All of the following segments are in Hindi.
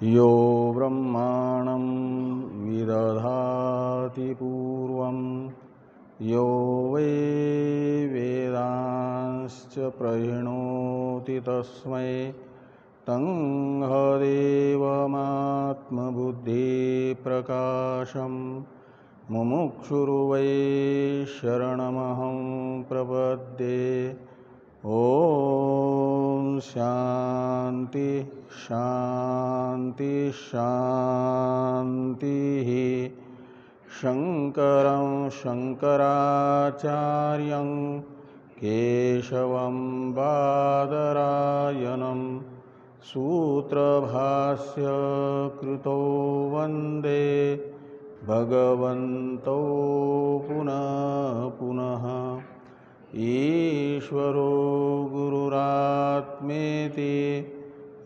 यो ब्रह्माणं विदधाति पूर्वं यो वै वेदांश्च प्रहिणोति तस्मै तं हदेवमात्मबुद्धिप्रकाशं मुमुक्षुर्वै शरणमहं प्रपद्ये। ओम शांति शांति शांति। शंकरं शंकराचार्यं केशवं बादरायणं सूत्रभाष्य कृतो वंदे भगवन्तौ पुनः पुनः। ईश्वरो गुरुरात्मेति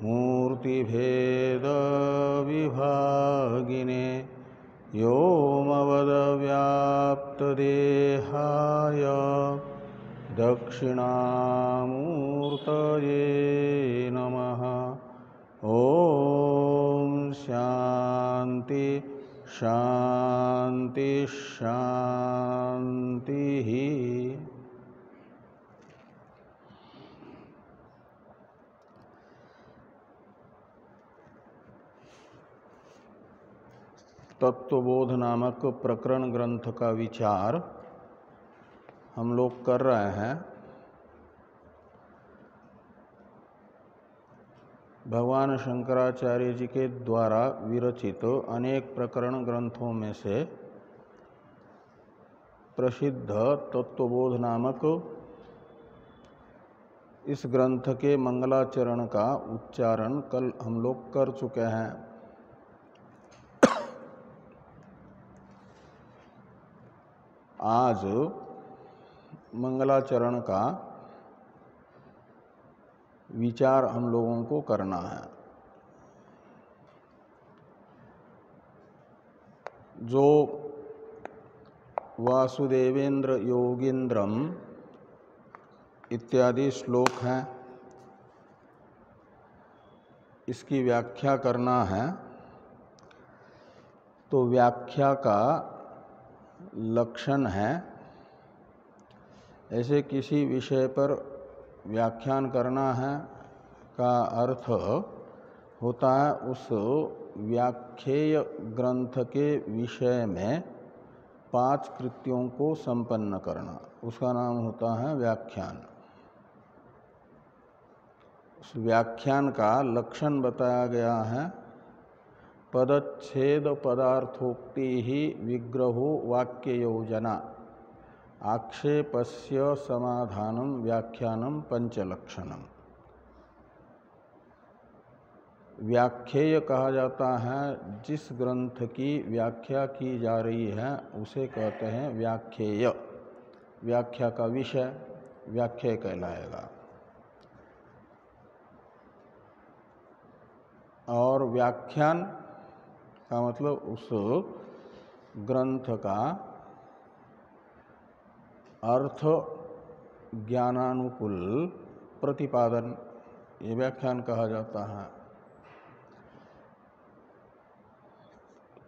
मूर्तिभेदविभागिने व्योमवद्व्याप्तदेहाय दक्षिणामूर्तये नमः। ओम शांति शांति शांति। तत्वबोध नामक प्रकरण ग्रंथ का विचार हम लोग कर रहे हैं। भगवान शंकराचार्य जी के द्वारा विरचित अनेक प्रकरण ग्रंथों में से प्रसिद्ध तत्वबोध नामक इस ग्रंथ के मंगलाचरण का उच्चारण कल हम लोग कर चुके हैं। आज मंगलाचरण का विचार हम लोगों को करना है। जो वासुदेवेंद्र योगींद्रम इत्यादि श्लोक हैं, इसकी व्याख्या करना है। तो व्याख्या का लक्षण है, ऐसे किसी विषय पर व्याख्यान करना है का अर्थ होता है उस व्याख्येय ग्रंथ के विषय में 5 कृत्यों को संपन्न करना, उसका नाम होता है व्याख्यान। उस व्याख्यान का लक्षण बताया गया है, पदच्छेद पदार्थोक्ति ही विग्रहो वाक्य योजना आक्षेपस्य समाधानम व्याख्यानम पंचलक्षणम। व्याख्येय कहा जाता है जिस ग्रंथ की व्याख्या की जा रही है उसे कहते हैं व्याख्येय। व्याख्या का विषय व्याख्येय कहलाएगा। और व्याख्यान का मतलब उस ग्रंथ का अर्थ ज्ञानानुकूल प्रतिपादन, ये व्याख्यान कहा जाता है।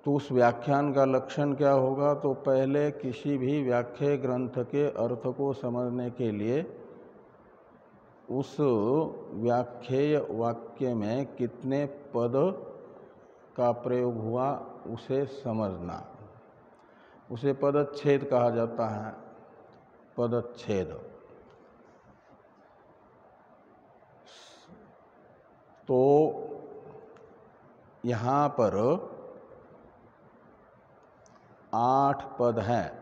तो उस व्याख्यान का लक्षण क्या होगा? तो पहले किसी भी व्याख्या ग्रंथ के अर्थ को समझने के लिए उस व्याख्येय वाक्य में कितने पद का प्रयोग हुआ उसे समझना, उसे पदच्छेद कहा जाता है। पदच्छेद। तो यहाँ पर 8 पद हैं।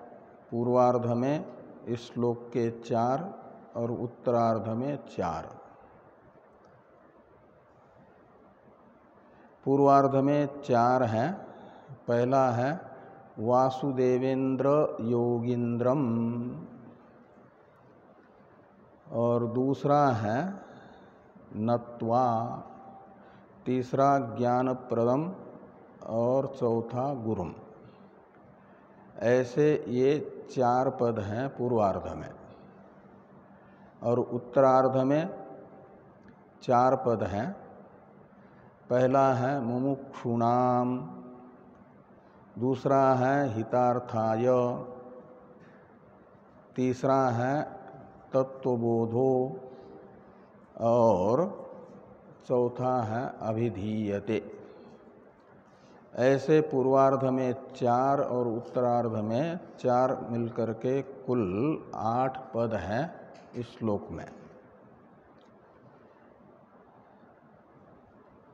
पूर्वार्ध में इस श्लोक के 4 और उत्तरार्ध में 4। पूर्वार्ध में 4 हैं। पहला है वासुदेवेंद्र योगींद्रम, और दूसरा है नत्वा, तीसरा ज्ञानप्रदम और चौथा गुरुम। ऐसे ये 4 पद हैं पूर्वार्ध में। और उत्तरार्ध में 4 पद हैं। पहला है मुमुक्षुणाम, दूसरा है हितार्थाय, तीसरा है तत्वबोधो और चौथा है अभिधीयते। ऐसे पूर्वार्ध में 4 और उत्तरार्ध में 4 मिलकर के कुल 8 पद हैं इस श्लोक में।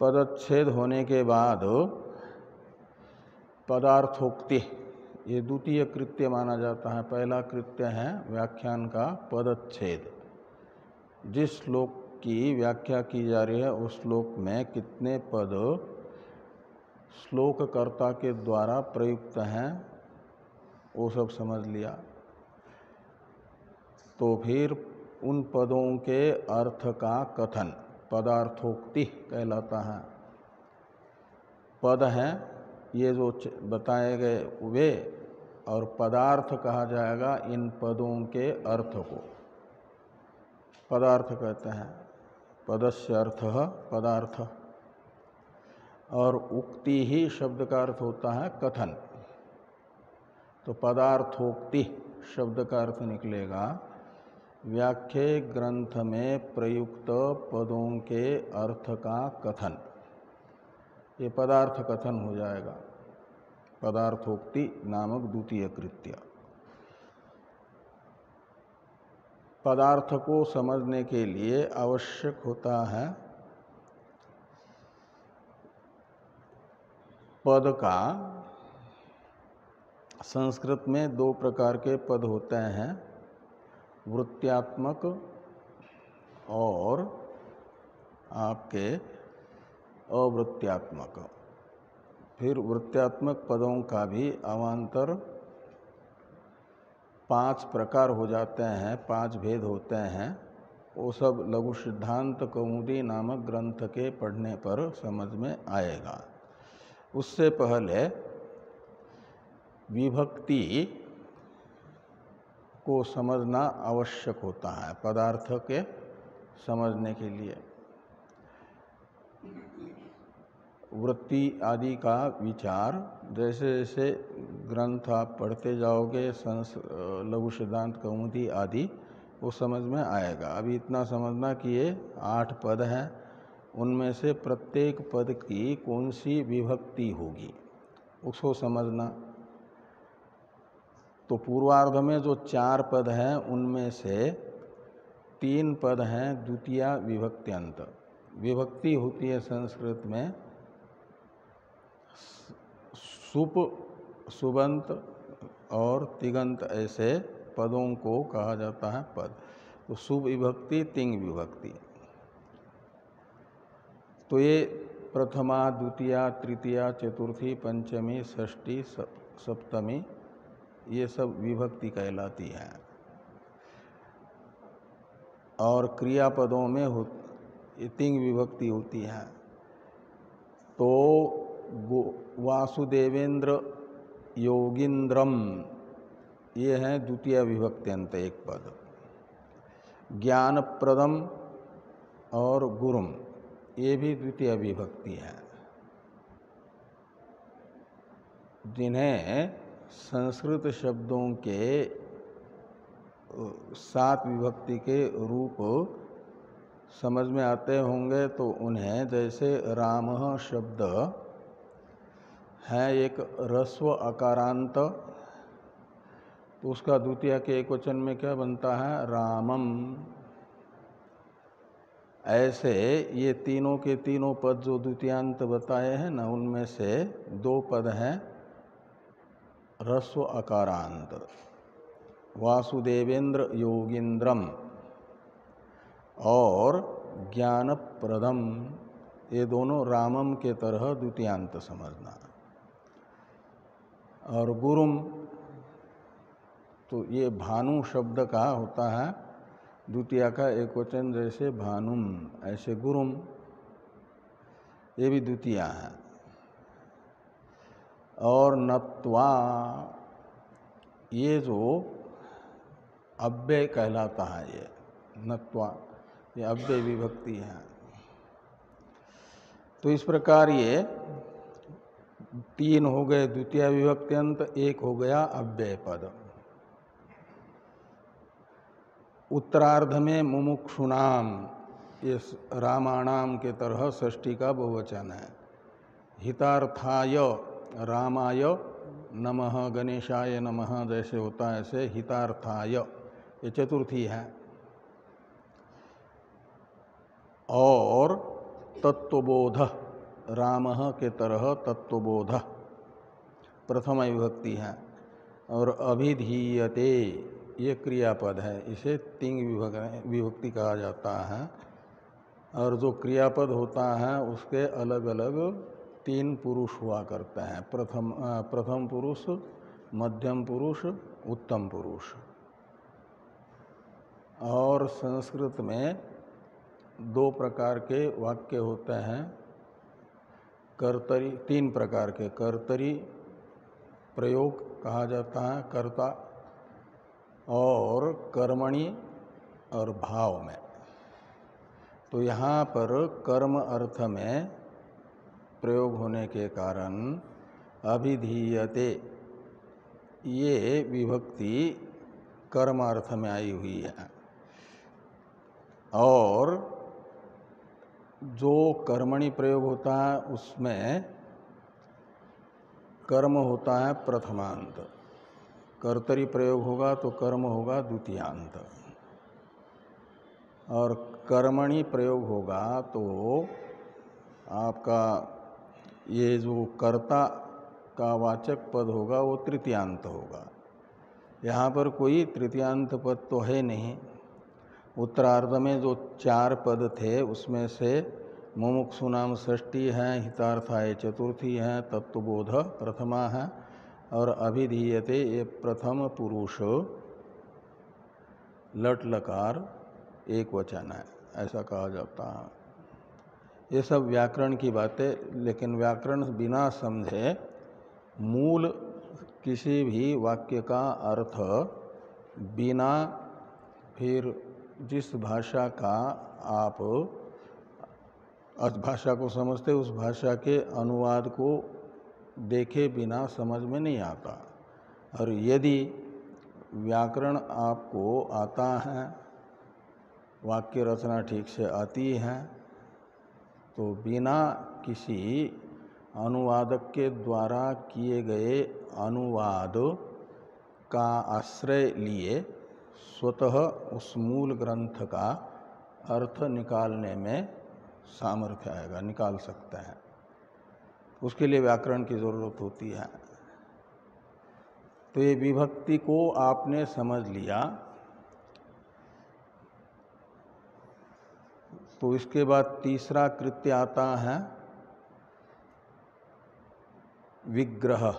पदच्छेद होने के बाद पदार्थोक्ति, ये द्वितीय कृत्य माना जाता है। पहला कृत्य है व्याख्यान का पदच्छेद। जिस श्लोक की व्याख्या की जा रही है उस श्लोक में कितने पद श्लोककर्ता के द्वारा प्रयुक्त हैं वो सब समझ लिया। तो फिर उन पदों के अर्थ का कथन पदार्थोक्ति कहलाता है। पद हैं ये जो बताए गए वे, और पदार्थ कहा जाएगा इन पदों के अर्थ को पदार्थ कहते हैं। पदस्य अर्थः पदार्थ, और उक्ति ही शब्द का अर्थ होता है कथन। तो पदार्थोक्ति शब्द का अर्थ निकलेगा व्याख्या ग्रंथ में प्रयुक्त पदों के अर्थ का कथन। ये पदार्थ कथन हो जाएगा, पदार्थोक्ति नामक द्वितीय कृत्य। पदार्थ को समझने के लिए आवश्यक होता है पद का। संस्कृत में 2 प्रकार के पद होते हैं, वृत्त्यात्मक और आपके अवृत्त्यात्मक। फिर वृत्त्यात्मक पदों का भी अवान्तर 5 प्रकार हो जाते हैं, 5 भेद होते हैं। वो सब लघु सिद्धांत कौमुदी नामक ग्रंथ के पढ़ने पर समझ में आएगा। उससे पहले विभक्ति को समझना आवश्यक होता है पदार्थ के समझने के लिए। वृत्ति आदि का विचार जैसे जैसे ग्रंथ आप पढ़ते जाओगे, लघु सिद्धांत कौमुदी आदि, वो समझ में आएगा। अभी इतना समझना कि ये 8 पद हैं, उनमें से प्रत्येक पद की कौन सी विभक्ति होगी उसको समझना। तो पूर्वार्ध में जो 4 पद हैं उनमें से 3 पद हैं द्वितीया विभक्त्यंत। विभक्ति होती है संस्कृत में सुप, सुबंत और तिगंत, ऐसे पदों को कहा जाता है पद। तो सुप विभक्ति, तिंग विभक्ति। तो ये प्रथमा, द्वितीया, तृतीया, चतुर्थी, पंचमी, षष्ठी, सप्तमी, ये सब विभक्ति कहलाती है। और क्रियापदों में तिंग विभक्ति होती है। तो वासुदेवेंद्र योगिंद्रम, ये है द्वितीय विभक्त्यंत एक पद। ज्ञानप्रदम और गुरुम, ये भी द्वितीय विभक्ति है। जिन्हें संस्कृत शब्दों के 7 विभक्ति के रूप समझ में आते होंगे तो उन्हें, जैसे रामः शब्द है एक ह्रस्व अकारांत, तो उसका द्वितीय के एकवचन में क्या बनता है? रामम। ऐसे ये तीनों के तीनों पद जो द्वितीयांत बताए हैं ना, उनमें से 2 पद हैं ह्रस्व अकारांत, वासुदेवेंद्र योगिंद्रम और ज्ञानप्रदम। ये दोनों रामम के तरह द्वितीयांत समझना। और गुरुम, तो ये भानु शब्द का होता है द्वितीय का एकवचन, जैसे भानुम, ऐसे गुरुम, ये भी द्वितीय है। और नत्वा, ये जो अव्यय कहलाता है, ये नत्वा, ये अव्यय विभक्ति है। तो इस प्रकार ये 3 हो गए द्वितीय विभक्त्यंत, 1 हो गया अव्यय पद। उत्तरार्ध में मुमुक्षुनाम, ये रामाणाम के तरह षष्ठी का बहुवचन है। हितार्थाय रामाय नमः, गणेशाय नमः जैसे होता है ऐसे हितार्थाय, ये चतुर्थी है। और तत्वबोध, रामः के तरह तत्वबोध प्रथम विभक्ति है। और अभिधीयते ये क्रियापद है, इसे 3 विभक्ति कहा जाता है। और जो क्रियापद होता है उसके अलग अलग 3 पुरुष हुआ करते हैं, प्रथम पुरुष, मध्यम पुरुष, उत्तम पुरुष। और संस्कृत में 2 प्रकार के वाक्य होते हैं, कर्तरी, 3 प्रकार के, कर्तरी प्रयोग कहा जाता है कर्ता, और कर्मणि और भाव में। तो यहाँ पर कर्म अर्थ में प्रयोग होने के कारण अभिधीयते ये विभक्ति कर्म अर्थ में आई हुई है। और जो कर्मणि प्रयोग होता है उसमें कर्म होता है प्रथमांत, कर्तरी प्रयोग होगा तो कर्म होगा द्वितीयांत, और कर्मणि प्रयोग होगा तो आपका ये जो कर्ता का वाचक पद होगा वो तृतीयांत होगा। यहाँ पर कोई तृतीयांत पद तो है नहीं। उत्तरार्ध में जो 4 पद थे उसमें से मुमुक्षुनाम षष्ठी है, हितार्थाय चतुर्थी है, तत्वबोध प्रथमा है, और अभिधीयते ये प्रथम पुरुष लट लकार एक वचन है, ऐसा कहा जाता है। ये सब व्याकरण की बातें, लेकिन व्याकरण बिना समझे मूल किसी भी वाक्य का अर्थ बिना फिर जिस भाषा का आप भाषा को समझते उस भाषा के अनुवाद को देखे बिना समझ में नहीं आता। और यदि व्याकरण आपको आता है, वाक्य रचना ठीक से आती है, तो बिना किसी अनुवादक के द्वारा किए गए अनुवाद का आश्रय लिए स्वतः उस मूल ग्रंथ का अर्थ निकालने में सामर्थ्य आएगा, निकाल सकते हैं। उसके लिए व्याकरण की जरूरत होती है। तो ये विभक्ति को आपने समझ लिया, तो इसके बाद तीसरा कृत्य आता है विग्रह।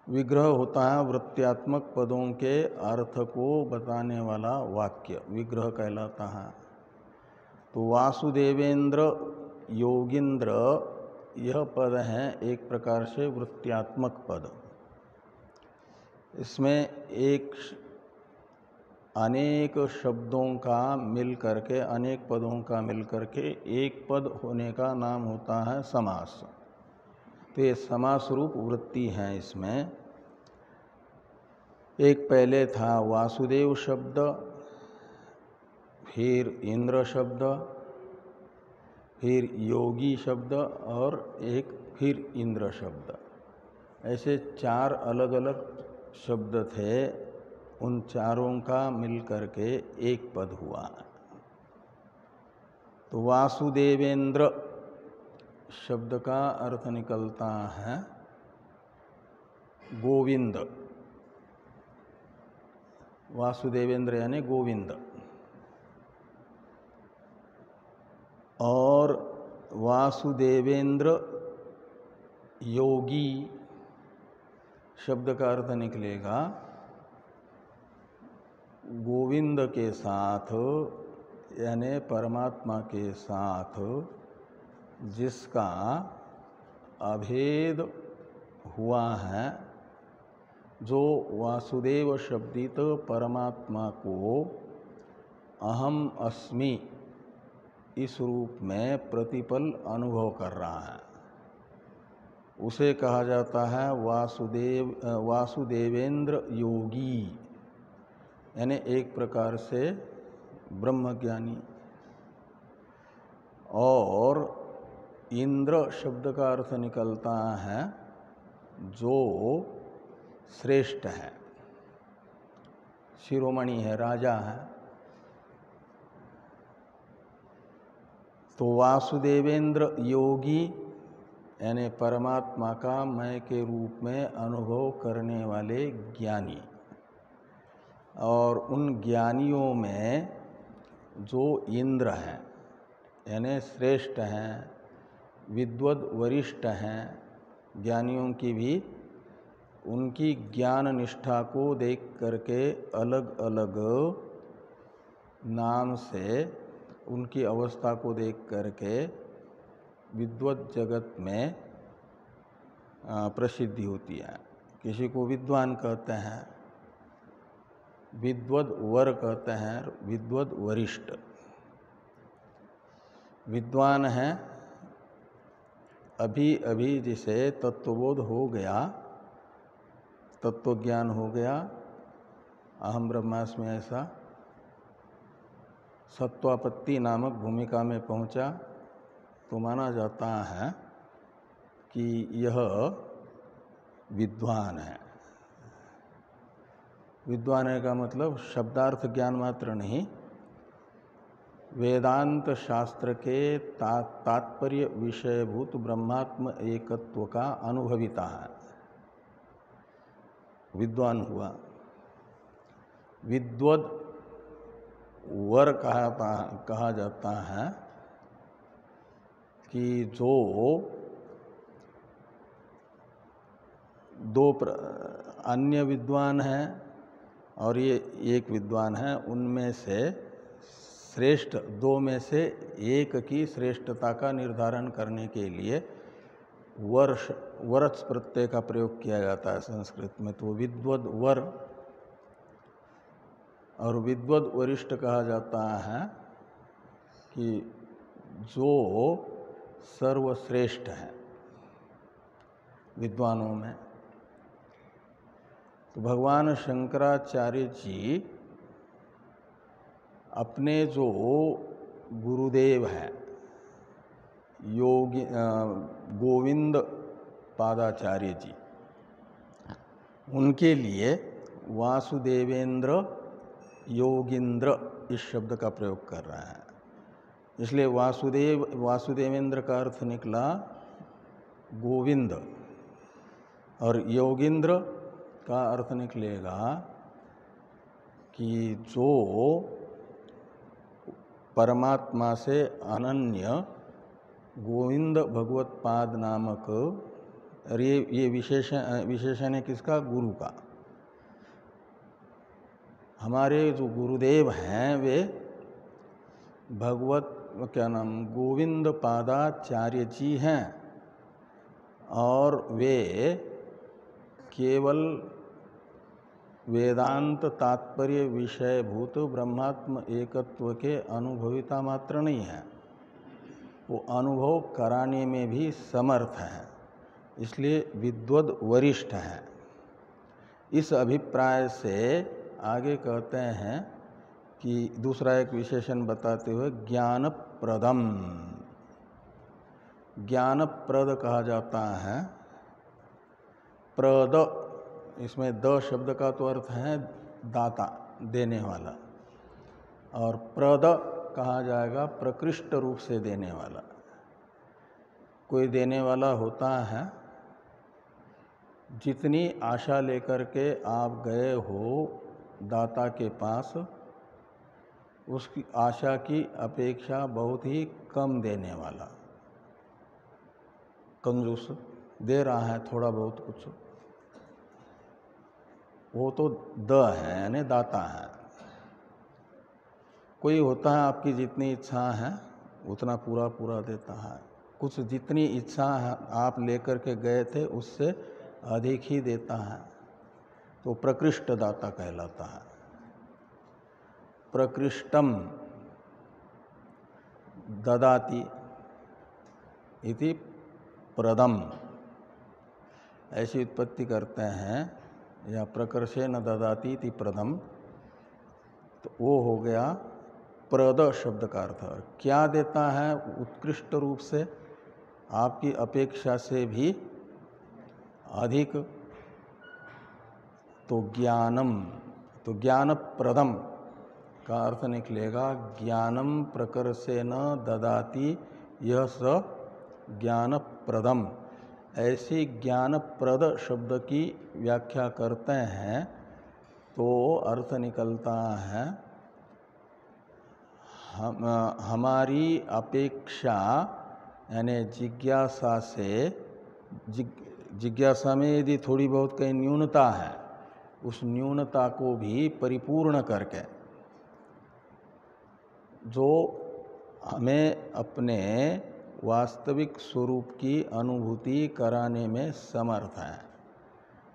विग्रह होता है वृत्त्यात्मक पदों के अर्थ को बताने वाला वाक्य, विग्रह कहलाता है। तो वासुदेवेंद्र योगिंद्र यह पद है एक प्रकार से वृत्त्यात्मक पद। इसमें अनेक शब्दों का मिल करके, अनेक पदों का मिल करके एक पद होने का नाम होता है समास। तो ये समास रूप वृत्ति है। इसमें एक पहले था वासुदेव शब्द, फिर इंद्र शब्द, फिर योगी शब्द, और एक फिर इंद्र शब्द। ऐसे 4 अलग अलग शब्द थे, उन चारों का मिलकर के एक पद हुआ। तो वासुदेवेंद्र शब्द का अर्थ निकलता है गोविंद। वासुदेवेंद्र यानी गोविंद। और वासुदेवेंद्र योगी शब्द का अर्थ निकलेगा गोविंद के साथ, यानी परमात्मा के साथ जिसका अभेद हुआ है, जो वासुदेव शब्दित परमात्मा को अहम अस्मि इस रूप में प्रतिपल अनुभव कर रहा है, उसे कहा जाता है वासुदेवेंद्र योगी, यानी एक प्रकार से ब्रह्मज्ञानी। और इंद्र शब्द का अर्थ निकलता है जो श्रेष्ठ है, शिरोमणि है, राजा है। तो वासुदेवेंद्र योगी यानी परमात्मा का मैं के रूप में अनुभव करने वाले ज्ञानी। और उन ज्ञानियों में जो इंद्र हैं यानी श्रेष्ठ हैं, विद्वद वरिष्ठ हैं, ज्ञानियों की भी उनकी ज्ञान निष्ठा को देख करके अलग अलग नाम से उनकी अवस्था को देख करके विद्वत जगत में प्रसिद्धि होती है। किसी को विद्वान कहते हैं, विद्वद वर कहते हैं, विद्वद वरिष्ठ। विद्वान है अभी अभी जिसे तत्वबोध हो गया, तत्व ज्ञान हो गया, अहम ब्रह्मास्मि ऐसा सत्वापत्ति नामक भूमिका में पहुंचा, तो माना जाता है कि यह विद्वान है। विद्वान है का मतलब शब्दार्थ ज्ञान मात्र नहीं, वेदांत शास्त्र के तात्पर्य विषयभूत ब्रह्मात्म एकत्व का अनुभविता है, विद्वान हुआ। विद्वद वर कहा जाता है कि जो दो अन्य विद्वान हैं और ये एक विद्वान है, उनमें से श्रेष्ठ दो में से एक की श्रेष्ठता का निर्धारण करने के लिए वरच प्रत्यय का प्रयोग किया जाता है संस्कृत में। तो विद्वद वर और विद्वद वरिष्ठ कहा जाता है कि जो सर्वश्रेष्ठ है विद्वानों में। तो भगवान शंकराचार्य जी अपने जो गुरुदेव हैं योगी गोविंद पादाचार्य जी, उनके लिए वासुदेवेंद्र योगींद्र इस शब्द का प्रयोग कर रहा है। इसलिए वासुदेवेंद्र का अर्थ निकला गोविंद और योगींद्र का अर्थ निकलेगा कि जो परमात्मा से अनन्य गोविंद भगवत पाद नामक, और ये विशेषण है किसका? गुरु का। हमारे जो गुरुदेव हैं वे भगवत गोविंद पादाचार्य जी हैं और वे केवल वेदांत तात्पर्य विषयभूत ब्रह्मात्म एकत्व के अनुभविता मात्र नहीं है, वो अनुभव कराने में भी समर्थ है, इसलिए विद्वद वरिष्ठ है। इस अभिप्राय से आगे कहते हैं कि दूसरा एक विशेषण बताते हुए ज्ञानप्रदम, ज्ञानप्रद कहा जाता है। प्रद, इसमें द शब्द का तो अर्थ है दाता, देने वाला, और प्रद कहा जाएगा प्रकृष्ट रूप से देने वाला। कोई देने वाला होता है, जितनी आशा लेकर के आप गए हो दाता के पास, उसकी आशा की अपेक्षा बहुत ही कम देने वाला, कंजूस दे रहा है थोड़ा बहुत कुछ, वो तो द है यानी दाता है। कोई होता है आपकी जितनी इच्छा है उतना पूरा पूरा देता है, कुछ जितनी इच्छा है आप लेकर के गए थे उससे अधिक ही देता है, तो प्रकृष्ट दाता कहलाता है। प्रकृष्टम ददाति इति प्रदम, ऐसी उत्पत्ति करते हैं, या प्रकर्षेण ददाति इति प्रदम, तो वो हो गया प्रद शब्द का अर्थ। क्या देता है उत्कृष्ट रूप से, आपकी अपेक्षा से भी अधिक, तो ज्ञानम, तो ज्ञानप्रदम का अर्थ निकलेगा ज्ञानम प्रकर्षेण ददाति यह स ज्ञानप्रदम। ऐसी ज्ञानप्रद शब्द की व्याख्या करते हैं तो अर्थ निकलता है हमारी अपेक्षा, यानी जिज्ञासा से, जिज्ञासा में यदि थोड़ी बहुत कहीं न्यूनता है, उस न्यूनता को भी परिपूर्ण करके जो हमें अपने वास्तविक स्वरूप की अनुभूति कराने में समर्थ है,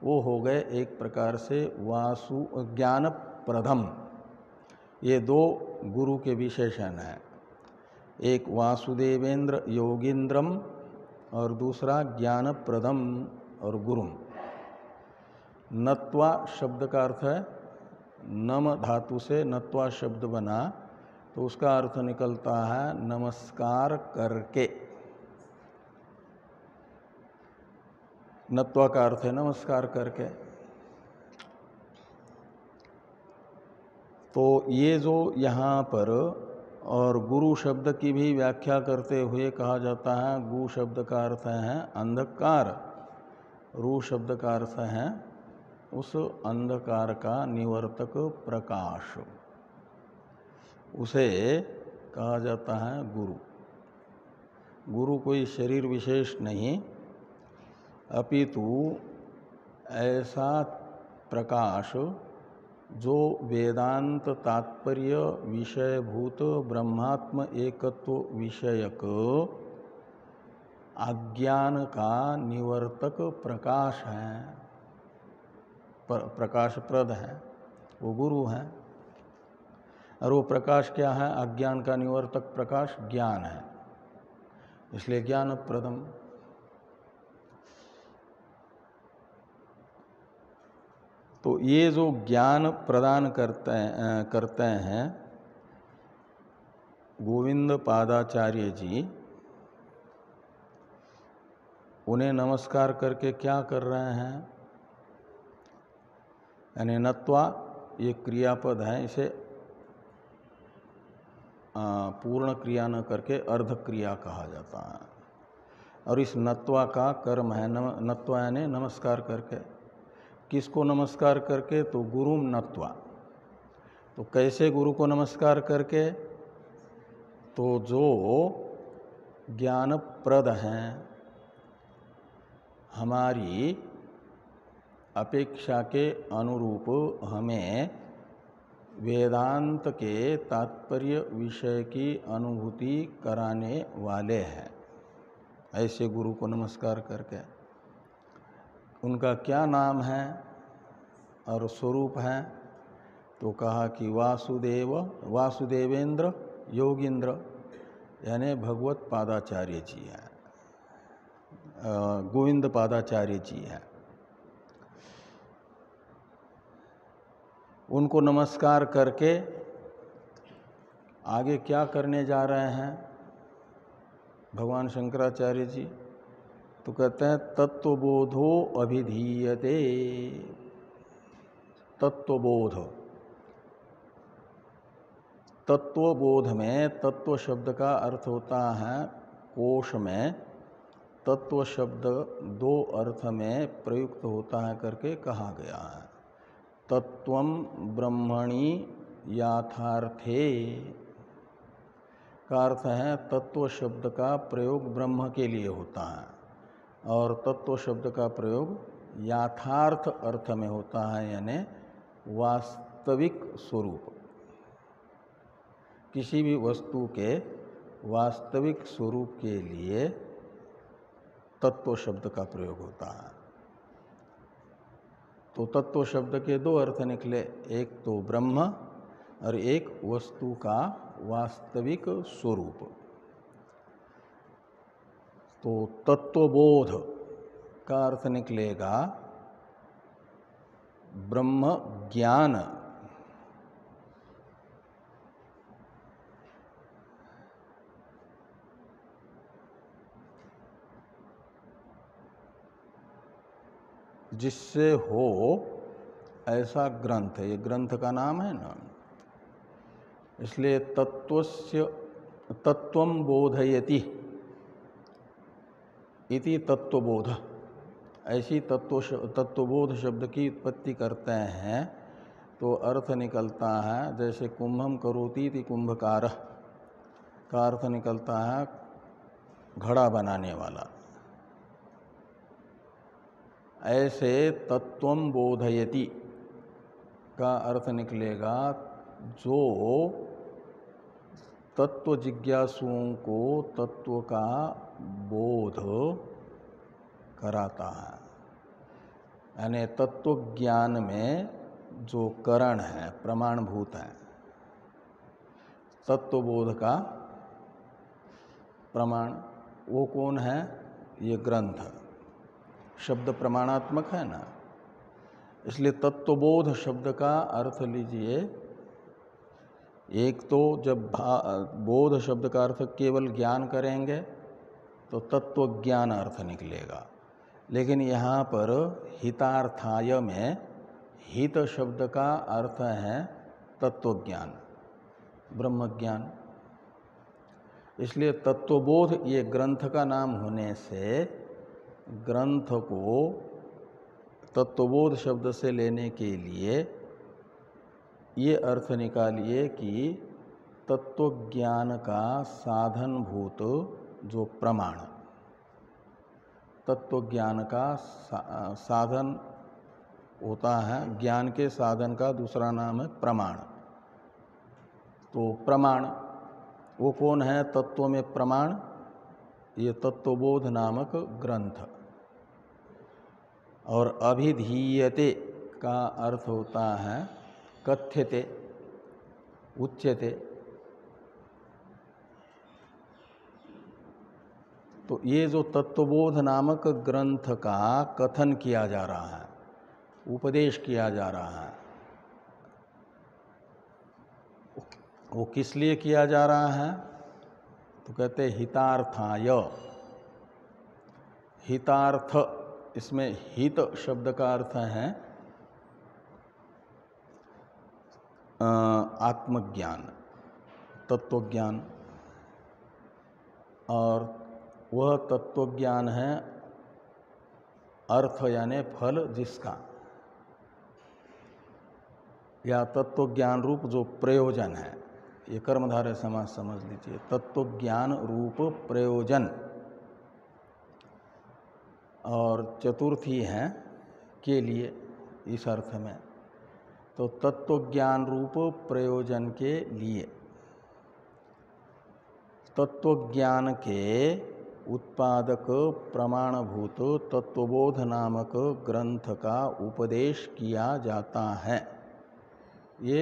वो हो गए एक प्रकार से ज्ञानप्रदम। ये दो गुरु के विशेषण हैं, एक वासुदेवेंद्र योगींद्रम और दूसरा ज्ञानप्रदम और गुरुम। नत्वा शब्द का अर्थ है, नम धातु से नत्वा शब्द बना, तो उसका अर्थ निकलता है नमस्कार करके। नत्वा का अर्थ है नमस्कार करके। तो ये जो यहाँ पर और गुरु शब्द की भी व्याख्या करते हुए कहा जाता है, गु शब्द का अर्थ है अंधकार, रू शब्द का अर्थ है उस अंधकार का निवर्तक प्रकाश, उसे कहा जाता है गुरु। गुरु कोई शरीर विशेष नहीं, अपितु ऐसा प्रकाश जो वेदांत तात्पर्य विषयभूत ब्रह्मात्म एकत्व विषयक अज्ञान का निवर्तक प्रकाश है, प्रकाशप्रद है, वो गुरु है। और वो प्रकाश क्या है? अज्ञान का निवर्तक प्रकाश ज्ञान है, इसलिए ज्ञानप्रदम। तो ये जो ज्ञान प्रदान करते हैं गोविंद पादाचार्य जी, उन्हें नमस्कार करके क्या कर रहे हैं? यानी नत्वा ये क्रियापद है, इसे पूर्ण क्रिया न करके अर्ध क्रिया कहा जाता है। और इस नत्वा का कर्म है नत्वा, यानी नमस्कार करके। किसको नमस्कार करके? तो गुरुम नत्वा। तो कैसे गुरु को नमस्कार करके? तो जो ज्ञानप्रद हैं, हमारी अपेक्षा के अनुरूप हमें वेदांत के तात्पर्य विषय की अनुभूति कराने वाले हैं, ऐसे गुरु को नमस्कार करके। उनका क्या नाम है और स्वरूप है? तो कहा कि वासुदेवेंद्र योगींद्र, यानी भगवत पादाचार्य जी हैं, गोविंद पादाचार्य जी हैं। उनको नमस्कार करके आगे क्या करने जा रहे हैं भगवान शंकराचार्य जी? तो कहते हैं तत्वबोधो अभिधीयते। तत्वबोध, तत्वबोध में तत्व शब्द का अर्थ होता है, कोश में तत्व शब्द दो अर्थ में प्रयुक्त होता है करके कहा गया है। तत्वम ब्रह्मणि याथार्थे का अर्थ है तत्व शब्द का प्रयोग ब्रह्म के लिए होता है, और तत्व शब्द का प्रयोग यथार्थ अर्थ में होता है, यानी वास्तविक स्वरूप। किसी भी वस्तु के वास्तविक स्वरूप के लिए तत्व शब्द का प्रयोग होता है। तो तत्व शब्द के दो अर्थ निकले, एक तो ब्रह्म और एक वस्तु का वास्तविक स्वरूप। तो तत्वबोध का अर्थ निकलेगा ब्रह्म ज्ञान। जिससे हो ऐसा ग्रंथ, ये ग्रंथ का नाम है ना। इसलिए तत्वस्य तत्वं बोधयति इति तत्वबोध, ऐसी तत्वबोध शब्द की उत्पत्ति करते हैं तो अर्थ निकलता है जैसे कुंभम करोति इति कुंभकारः का अर्थ निकलता है घड़ा बनाने वाला। ऐसे तत्वं बोधयति का अर्थ निकलेगा जो तत्व जिज्ञासुओं को तत्व का बोध कराता है। यानी तत्व ज्ञान में जो करण है, प्रमाणभूत है, तत्वबोध का प्रमाण वो कौन है? ये ग्रंथ। शब्द प्रमाणात्मक है ना, इसलिए तत्वबोध शब्द का अर्थ लीजिए। एक तो जब बोध शब्द का अर्थ केवल ज्ञान करेंगे तो तत्व ज्ञान अर्थ निकलेगा, लेकिन यहाँ पर हितार्थाय में हित शब्द का अर्थ है तत्वज्ञान, ब्रह्मज्ञान। इसलिए तत्वबोध ये ग्रंथ का नाम होने से ग्रंथ को तत्वबोध शब्द से लेने के लिए ये अर्थ निकालिए कि तत्वज्ञान का साधनभूत जो प्रमाण, तत्वज्ञान का साधन होता है, ज्ञान के साधन का दूसरा नाम है प्रमाण। तो प्रमाण वो कौन है? तत्व में प्रमाण ये तत्वबोध नामक ग्रंथ। और अभिधीयते का अर्थ होता है कथ्यते, उच्यते। तो ये जो तत्वबोध नामक ग्रंथ का कथन किया जा रहा है, उपदेश किया जा रहा है, वो किस लिए किया जा रहा है? तो कहते हितार्थाय। हितार्थ, इसमें हित शब्द का अर्थ है आत्मज्ञान, तत्वज्ञान। और वह तत्वज्ञान है अर्थ यानी फल जिसका, या तत्वज्ञान रूप जो प्रयोजन है, ये कर्मधारय समास समझ लीजिए। तत्वज्ञान रूप प्रयोजन। और चतुर्थी है के लिए इस अर्थ में, तो तत्वज्ञान रूप प्रयोजन के लिए तत्वज्ञान के उत्पादक प्रमाणभूत तत्वबोध नामक ग्रंथ का उपदेश किया जाता है। ये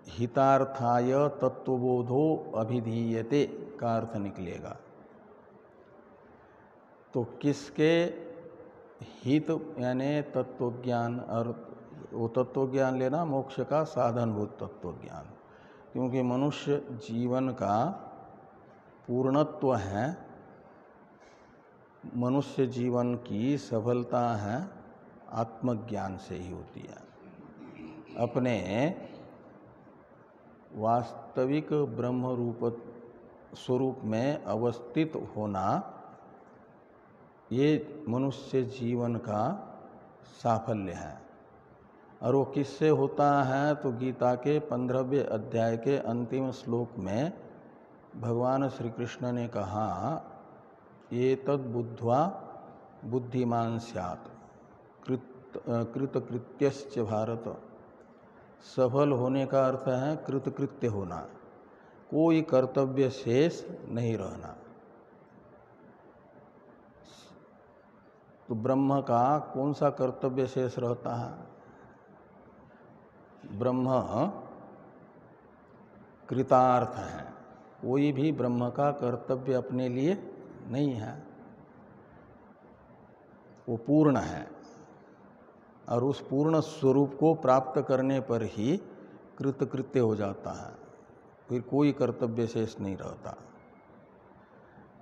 हितार्थाय तत्वबोधो अभिधीयते का अर्थ निकलेगा। तो किसके हित यानी तत्वज्ञान, और वो तत्वज्ञान लेना मोक्ष का साधनभूत तत्वज्ञान, क्योंकि मनुष्य जीवन का पूर्णत्व है, मनुष्य जीवन की सफलता है आत्मज्ञान से ही होती है। अपने वास्तविक ब्रह्म रूप स्वरूप में अवस्थित होना ये मनुष्य जीवन का साफल्य है। और वो किससे होता है? तो गीता के 15वें अध्याय के अंतिम श्लोक में भगवान श्री कृष्ण ने कहा, ये तद बुद्ध्वा बुद्धिमान स्यात् कृतकृत्यश्च भारत। सफल होने का अर्थ है कृतकृत्य होना, कोई कर्तव्य शेष नहीं रहना। तो ब्रह्म का कौन सा कर्तव्य शेष रहता है? ब्रह्म कृतार्थ है, कोई भी ब्रह्म का कर्तव्य अपने लिए नहीं है, वो पूर्ण है। और उस पूर्ण स्वरूप को प्राप्त करने पर ही कृतकृत्य हो जाता है, फिर कोई कर्तव्य शेष नहीं रहता।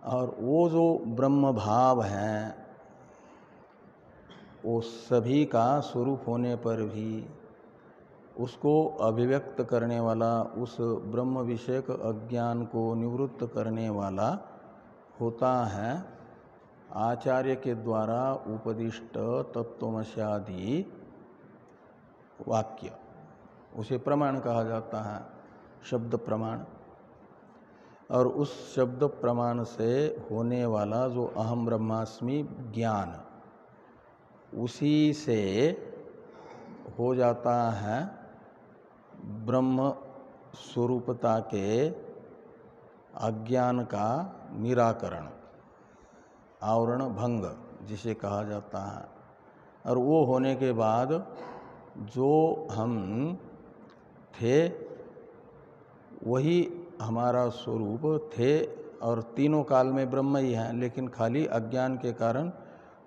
और वो जो ब्रह्म भाव है वो सभी का स्वरूप होने पर भी उसको अभिव्यक्त करने वाला, उस ब्रह्म विषयक अज्ञान को निवृत्त करने वाला होता है आचार्य के द्वारा उपदिष्ट तत्वमस्यादि वाक्य। उसे प्रमाण कहा जाता है, शब्द प्रमाण। और उस शब्द प्रमाण से होने वाला जो अहम ब्रह्मास्मि ज्ञान, उसी से हो जाता है ब्रह्म स्वरूपता के अज्ञान का निराकरण, आवरण भंग जिसे कहा जाता है। और वो होने के बाद जो हम थे वही हमारा स्वरूप थे, और तीनों काल में ब्रह्म ही है, लेकिन खाली अज्ञान के कारण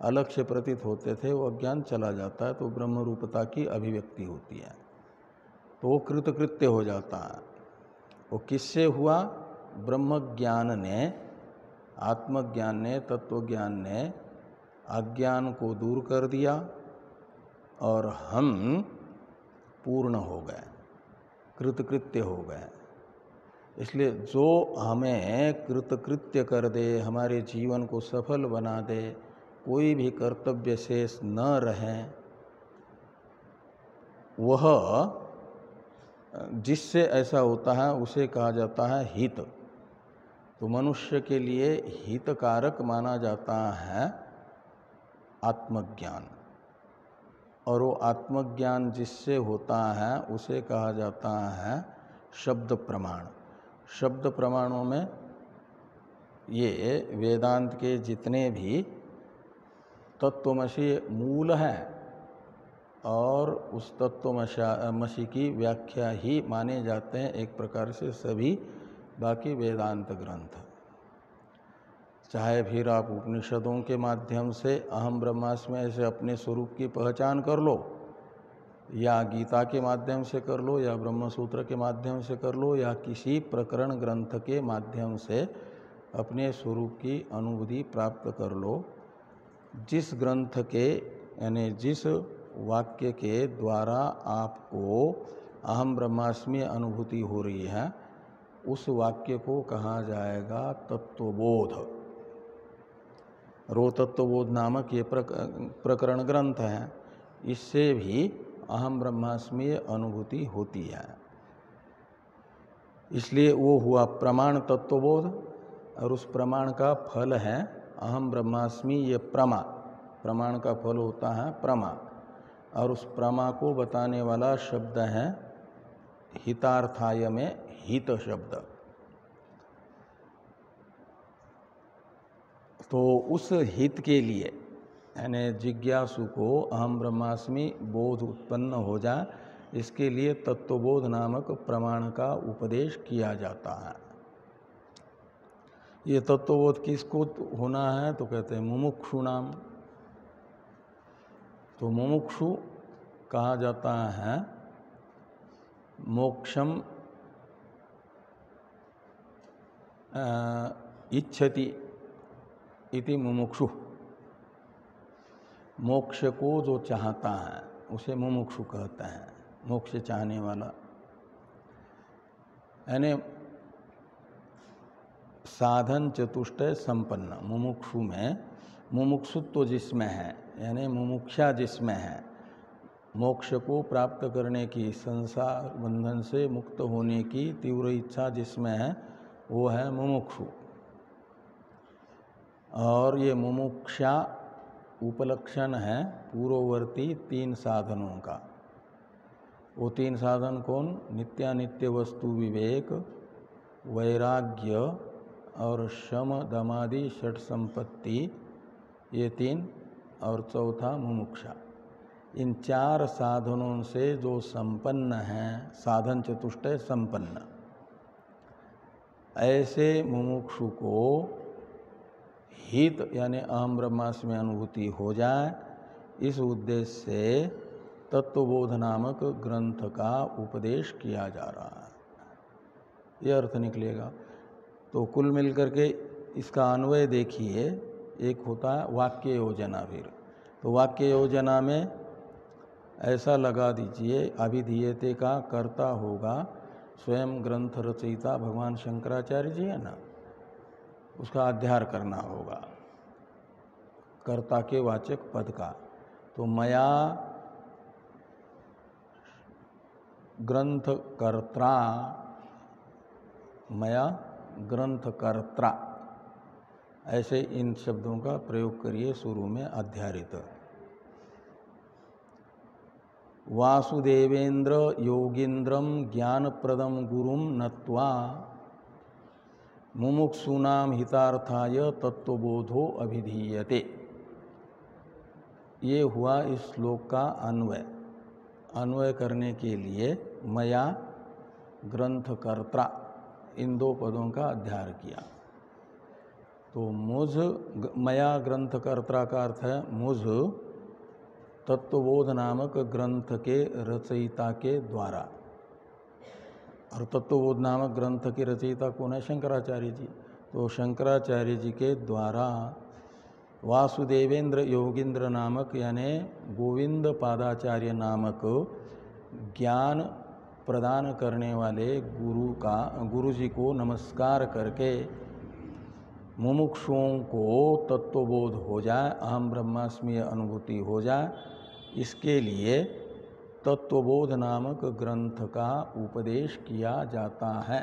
अलग से प्रतीत होते थे, वो अज्ञान चला जाता है तो ब्रह्म रूपता की अभिव्यक्ति होती है, तो वो कृतकृत्य हो जाता है। वो किससे हुआ? ब्रह्म ज्ञान ने, आत्मज्ञान ने, तत्वज्ञान ने अज्ञान को दूर कर दिया और हम पूर्ण हो गए, कृतकृत्य हो गए। इसलिए जो हमें कृतकृत्य कर दे, हमारे जीवन को सफल बना दे, कोई भी कर्तव्य शेष न रहे, वह जिससे ऐसा होता है उसे कहा जाता है हित। तो मनुष्य के लिए हितकारक माना जाता है आत्मज्ञान, और वो आत्मज्ञान जिससे होता है उसे कहा जाता है शब्द प्रमाण। शब्द प्रमाणों में ये वेदांत के जितने भी तत्वमसि मूल हैं और उस तत्वमसि की व्याख्या ही माने जाते हैं एक प्रकार से सभी बाकी वेदांत ग्रंथ। चाहे फिर आप उपनिषदों के माध्यम से अहम ब्रह्मास्मि ऐसे अपने स्वरूप की पहचान कर लो, या गीता के माध्यम से कर लो, या ब्रह्मसूत्र के माध्यम से कर लो, या किसी प्रकरण ग्रंथ के माध्यम से अपने स्वरूप की अनुभूति प्राप्त कर लो। जिस ग्रंथ के यानी जिस वाक्य के द्वारा आपको अहम ब्रह्मास्मि अनुभूति हो रही है, उस वाक्य को कहा जाएगा तत्वबोध। रो तत्वबोध नामक ये प्रकरण ग्रंथ है, इससे भी अहम ब्रह्मास्मि अनुभूति होती है। इसलिए वो हुआ प्रमाण तत्वबोध, और उस प्रमाण का फल है अहम ब्रह्मास्मि ये प्रमा। प्रमाण का फल होता है प्रमा, और उस प्रमा को बताने वाला शब्द है हितार्थाय में हित शब्द। तो उस हित के लिए यानी जिज्ञासु को अहम ब्रह्मास्मि बोध उत्पन्न हो जाए, इसके लिए तत्वबोध नामक प्रमाण का उपदेश किया जाता है। ये तत्वबोध किसको होना है? तो कहते हैं मुमुक्षु नाम। तो मुमुक्षु कहा जाता है मोक्षम इच्छति इति मुमुक्षु। मोक्ष को जो चाहता है उसे मुमुक्षु कहते हैं, मोक्ष चाहने वाला। यानी साधन चतुष्टय संपन्न मुमुक्षु में, मुमुक्षुत्व जिसमें है यानी मुमुक्षा जिसमें है, मोक्ष को प्राप्त करने की, संसार बंधन से मुक्त होने की तीव्र इच्छा जिसमें है, वो है मुमुक्षु। और ये मुमुक्षा उपलक्षण है पूर्ववर्ती तीन साधनों का। वो तीन साधन कौन? नित्यानित्य वस्तु विवेक, वैराग्य और शम दमादि षट संपत्ति, ये तीन, और चौथा मुमुक्षा। इन चार साधनों से जो संपन्न है, साधन चतुष्टय संपन्न, ऐसे मुमुक्षु को हित यानी अहम ब्रह्मास्मि अनुभूति हो जाए, इस उद्देश्य से तत्वबोध नामक ग्रंथ का उपदेश किया जा रहा है। यह अर्थ निकलेगा। तो कुल मिलकर के इसका अन्वय देखिए, एक होता है वाक्य योजना। फिर तो वाक्य योजना में ऐसा लगा दीजिए, अभिधीयते का कर्ता होगा स्वयं ग्रंथ रचयिता भगवान शंकराचार्य जी है ना, उसका अध्यार करना होगा कर्ता के वाचक पद का। तो मया ग्रंथकर्त्रा, मया ग्रंथकर्त्रा, ऐसे इन शब्दों का प्रयोग करिए शुरू में अध्यारित। वासुदेवेंद्र योगींद्रम ज्ञानप्रदम गुरुम नत्वा मुमुक्षूनाम हितार्थाय तत्वबोधो अभिधीयते। ये हुआ इस श्लोक का अन्वय। अन्वय करने के लिए मया ग्रंथकर्ता इन दो पदों का अध्यार किया। तो मुझ, मया ग्रंथकर्ता का अर्थ है मुझ तत्वबोध नामक ग्रंथ के रचयिता के द्वारा। और तत्वबोध नामक ग्रंथ के रचयिता कौन है? शंकराचार्य जी। तो शंकराचार्य जी के द्वारा वासुदेवेंद्र योगींद्र नामक यानी गोविंद पादाचार्य नामक ज्ञान प्रदान करने वाले गुरु जी को नमस्कार करके मुमुक्षुओं को तत्वबोध हो जाए, अहम ब्रह्मास्मि अनुभूति हो जाए, इसके लिए तत्वबोध नामक ग्रंथ का उपदेश किया जाता है।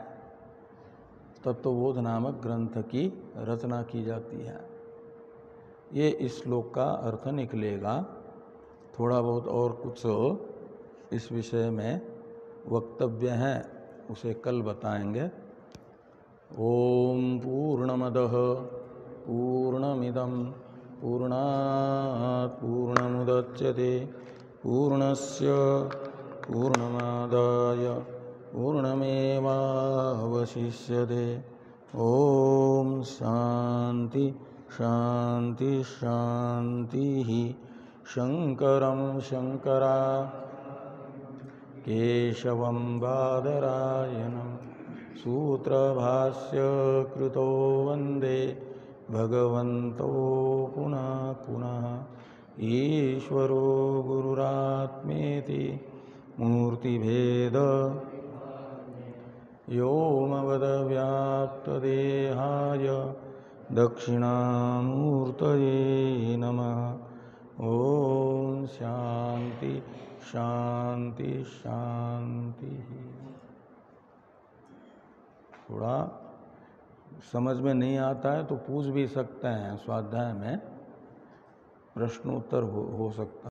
तत्वबोध नामक ग्रंथ की रचना की जाती है। ये इस श्लोक का अर्थ निकलेगा। थोड़ा बहुत और कुछ इस विषय में वक्तव्य है, उसे कल बताएंगे। ओम पूर्णमदः पूर्णमिदं पूर्णात् पूर्णमुदच्यते पूर्णस्य पूर्णमादाय पूर्णमेवावशिष्यते। ओम शांति शांति शांति। शंकरं शंकरा केशवं बादरायणं सूत्रभाष्य कृतो वंदे भगवन्तो पुनः पुनः। ईश्वरो गुरुरात्मेति मूर्तिभेद व्योमवद् व्याप्तदेहाय दक्षिणामूर्तये नमः। ओम शांति शांति शांति। थोड़ा समझ में नहीं आता है तो पूछ भी सकते हैं, स्वाध्याय में प्रश्नोत्तर हो सकता है।